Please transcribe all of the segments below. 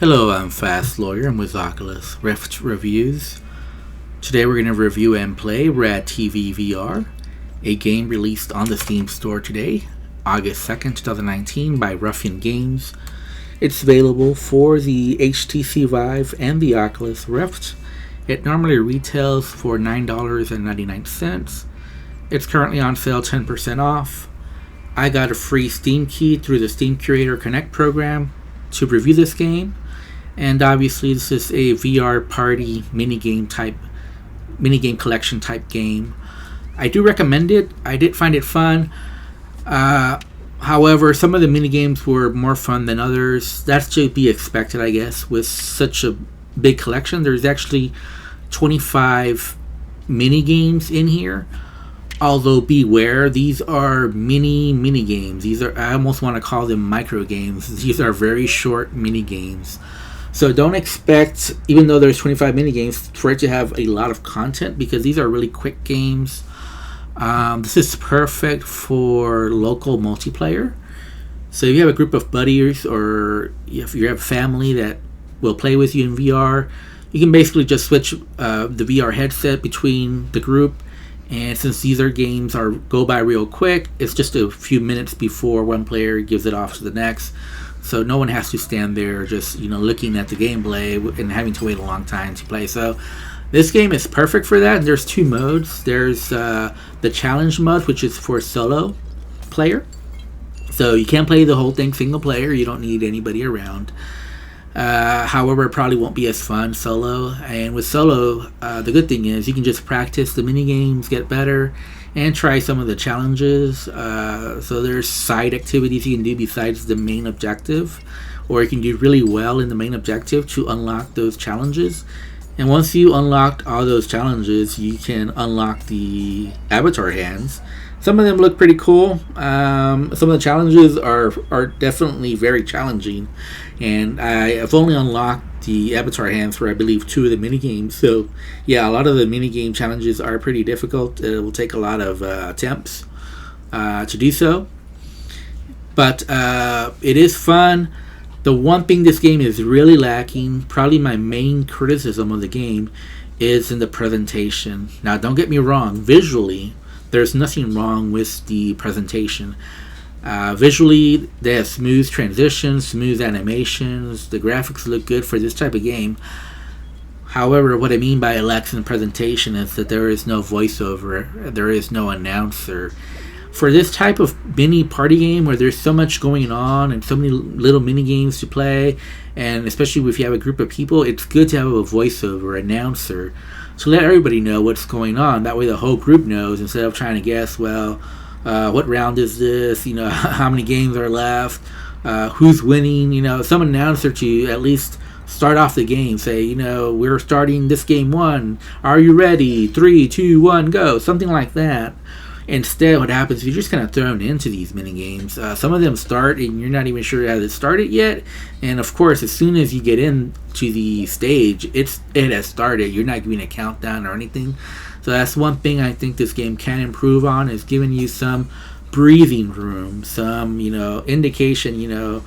Hello, I'm Fast Lawyer. I'm with Oculus Rift Reviews. Today we're going to review and play RadTV VR, a game released on the Steam Store today, August 2nd, 2019 by Ruffian Games. It's available for the HTC Vive and the Oculus Rift. It normally retails for $9.99. It's currently on sale 10% off. I got a free Steam key through the Steam Curator Connect program to review this game. And obviously this is a VR party minigame collection type game. I do recommend it. I did find it fun. However, some of the minigames were more fun than others. That's to be expected, I guess, with such a big collection. There's actually 25 minigames in here. Although beware, these are mini games. I almost want to call them micro games. These are very short mini games. So don't expect, even though there's 25 mini games, for it to have a lot of content, because these are really quick games. This is perfect for local multiplayer. So if you have a group of buddies, or if you have a family that will play with you in VR, you can basically just switch the VR headset between the group. And since these are games go by real quick, it's just a few minutes before one player gives it off to the next. So no one has to stand there just looking at the gameplay and having to wait a long time to play. So this game is perfect for that. There's two modes. There's the challenge mode, which is for solo player. So you can't play the whole thing single player. You don't need anybody around. However, it probably won't be as fun solo. And with solo, the good thing is you can just practice the mini games, get better, and try some of the challenges. So there's side activities you can do besides the main objective, or you can do really well in the main objective to unlock those challenges. And once you unlocked all those challenges, you can unlock the avatar hands. Some of them look pretty cool. Some of the challenges are definitely very challenging, and I have only unlocked the avatar hands for, I believe, 2 of the minigames. So yeah, a lot of the minigame challenges are pretty difficult. It will take a lot of attempts to do so, but it is fun. The one thing this game is really lacking, probably my main criticism of the game, is in the presentation. Now don't get me wrong, visually there's nothing wrong with the presentation. Visually, they have smooth transitions, smooth animations. The graphics look good for this type of game. However, what I mean by it lacks in presentation is that there is no voiceover, there is no announcer. For this type of mini party game where there's so much going on and so many little mini games to play, and especially if you have a group of people, it's good to have a voiceover announcer to let everybody know what's going on. That way the whole group knows, instead of trying to guess, what round is this, how many games are left, who's winning, some announcer to at least start off the game, say, we're starting this game 1, are you ready, 3, 2, 1, go, something like that. Instead, what happens is you're just kind of thrown into these mini games. Some of them start and you're not even sure how it started yet. And of course, as soon as you get into the stage, it has started. You're not giving a countdown or anything. So that's one thing I think this game can improve on, is giving you some breathing room, some indication.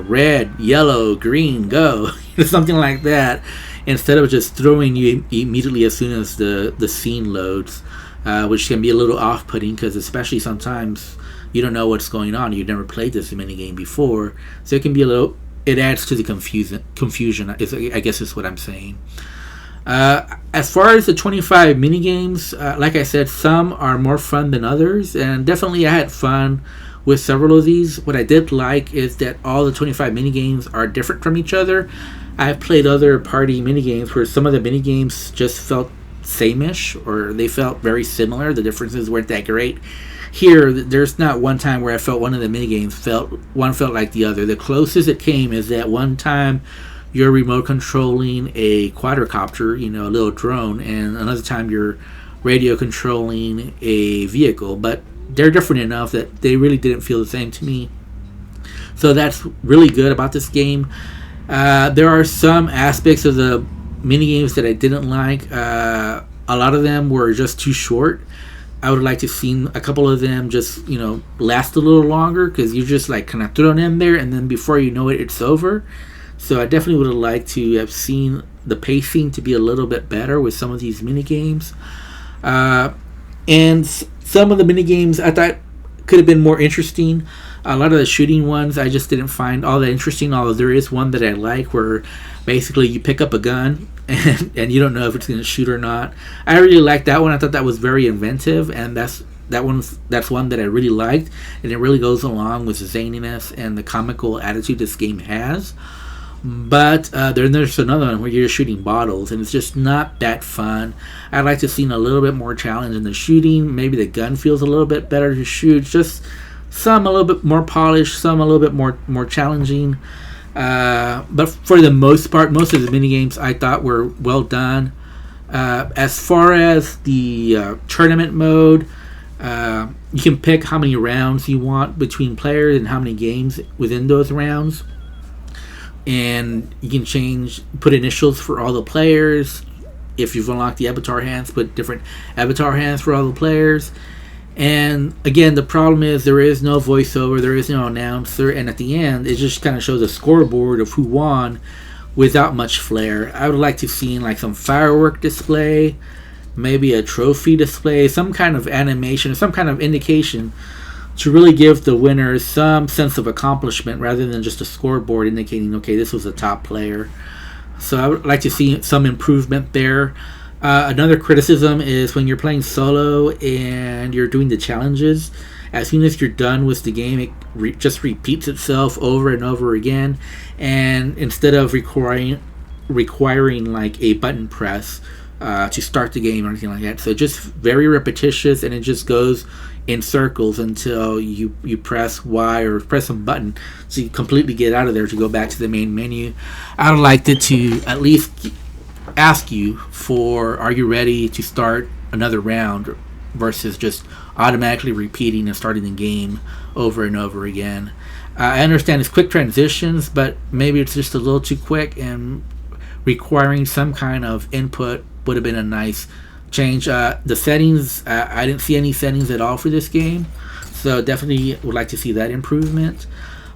Red, yellow, green, go, something like that, instead of just throwing you immediately as soon as the scene loads. Which can be a little off-putting, because especially sometimes you don't know what's going on. You've never played this minigame before, so it can be it adds to the confusion, I guess is what I'm saying. As far as the 25 minigames, like I said, some are more fun than others, and definitely I had fun with several of these. What I did like is that all the 25 minigames are different from each other. I've played other party minigames where some of the minigames just felt same-ish, or they felt very similar. The differences weren't that great. Here, there's not one time where I felt one of the minigames felt like the other. The closest it came is that one time you're remote controlling a quadricopter, a little drone, and another time you're radio controlling a vehicle, but they're different enough that they really didn't feel the same to me. So that's really good about this game. There are some aspects of the minigames that I didn't like. A lot of them were just too short. I would like to see a couple of them just, last a little longer, because you're just like kind of thrown in there, and then before you know it, it's over. So I definitely would have liked to have seen the pacing to be a little bit better with some of these mini games. And some of the mini games I thought could have been more interesting. A lot of the shooting ones I just didn't find all that interesting, although there is one that I like where basically you pick up a gun and you don't know if it's going to shoot or not. I really liked that one. I thought that was very inventive, and that's one that I really liked, and it really goes along with the zaniness and the comical attitude this game has. But then there's another one where you're shooting bottles, and it's just not that fun. I'd like to see a little bit more challenge in the shooting. Maybe the gun feels a little bit better to shoot. Just some a little bit more polished, some a little bit more challenging. But for the most part, most of the mini games I thought were well done. As far as the tournament mode, you can pick how many rounds you want between players and how many games within those rounds. And you can put initials for all the players. If you've unlocked the avatar hands, put different avatar hands for all the players. And again, the problem is there is no voiceover, there is no announcer, and at the end, it just kind of shows a scoreboard of who won without much flair. I would like to see like some firework display, maybe a trophy display, some kind of animation, some kind of indication to really give the winners some sense of accomplishment rather than just a scoreboard indicating, okay, this was a top player. So I would like to see some improvement there. Another criticism is when you're playing solo and you're doing the challenges, as soon as you're done with the game, it just repeats itself over and over again. And instead of requiring like a button press to start the game or anything like that, so just very repetitious, and it just goes in circles until you press Y or press some button so you completely get out of there to go back to the main menu. I would like it to at least ask you for, are you ready to start another round, versus just automatically repeating and starting the game over and over again. I understand it's quick transitions, but maybe it's just a little too quick, and requiring some kind of input would have been a nice change. The settings, I didn't see any settings at all for this game, so definitely would like to see that improvement.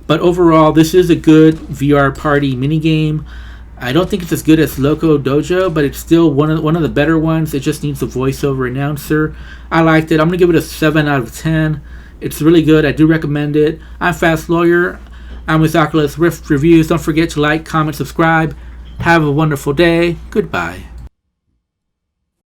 But overall, this is a good VR party minigame. I don't think it's as good as Loco Dojo, but it's still one of the better ones. It just needs a voiceover announcer. I liked it. I'm going to give it a 7 out of 10. It's really good. I do recommend it. I'm Fast Lawyer. I'm with Oculus Rift Reviews. Don't forget to like, comment, subscribe. Have a wonderful day. Goodbye.